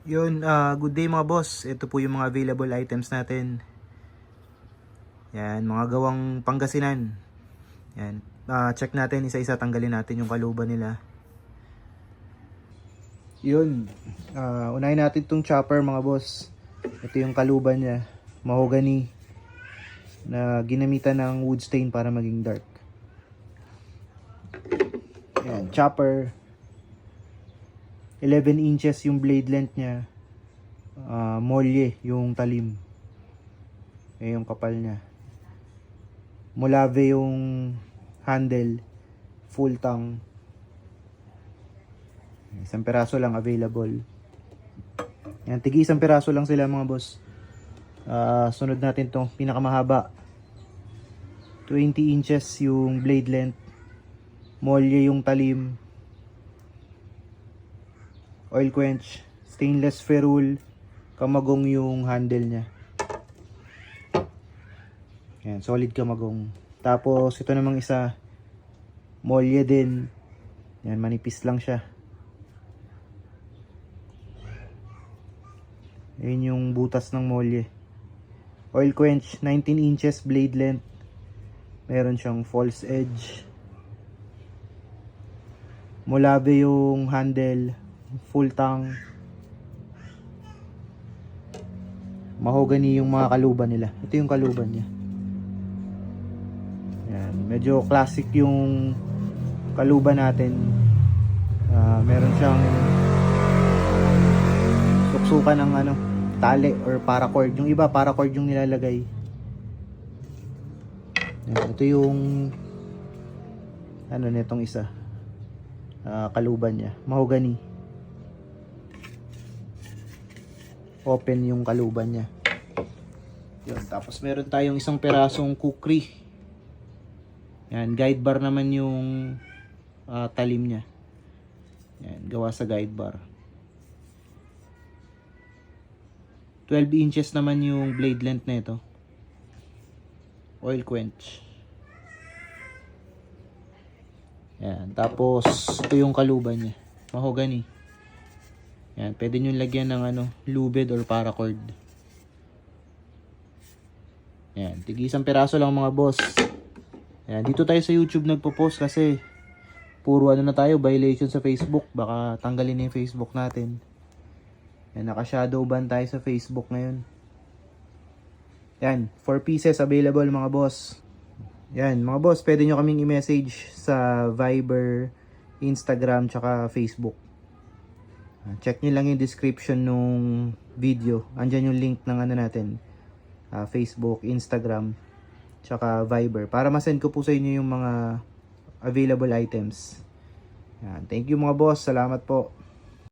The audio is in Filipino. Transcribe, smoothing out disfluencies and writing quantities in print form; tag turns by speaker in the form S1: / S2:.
S1: Yun, good day mga boss. Ito po yung mga available items natin. Yan, mga gawang Pangasinan. Yan, check natin isa-isa, tanggalin natin yung kaluban nila. Yun, unahin natin itong chopper mga boss. Ito yung kaluban niya, mahogany na ginamitan ng wood stain para maging dark. Yan, chopper. 11 inches yung blade length niya. Molye yung talim. Yung kapal niya. Molave yung handle. Full tang. Isang peraso lang available. Yan, tigi isang peraso lang sila mga boss. Sunod natin tong pinakamahaba. 20 inches yung blade length. Molye yung talim. Oil quench, stainless ferrule, kamagong yung handle niya. Yan, solid kamagong. Tapos ito namang isa, molye din. Yan, manipis lang siya. Yan yung butas ng molye. Oil quench, 19 inches blade length. Meron siyang false edge. Molave yung handle. Full tang. Mahogany yung mga kaluban nila. Ito yung kaluban niya. Yan, medyo classic yung kaluban natin. Meron siyang suksukan ng tali or paracord. Yung iba paracord yung nilalagay. Yan, ito yung nitong isa. Kaluban niya. Mahogany. Open yung kaluban niya. Yun, tapos meron tayong isang perasong kukri. Yan, guide bar naman yung talim niya. Yan, gawa sa guide bar. 12 inches naman yung blade length na ito. Oil quench. Yan, tapos ito yung kaluban niya. Mahogany. Yan, pwede nyo lagyan ng lubid or paracord. Yan, tigi isang peraso lang mga boss. Yan, dito tayo sa YouTube nagpo-post kasi puro na tayo, violation sa Facebook. Baka tanggalin na yung Facebook natin. Yan, naka-shadow ban tayo sa Facebook ngayon. Yan, 4 pieces available mga boss. Yan, mga boss, pwede nyo kaming i-message sa Viber, Instagram, tsaka Facebook. Check nyo lang yung description nung video. Andyan yung link ng natin. Facebook, Instagram, tsaka Viber. Para masend ko po sa inyo yung mga available items. Yan. Thank you mga boss. Salamat po.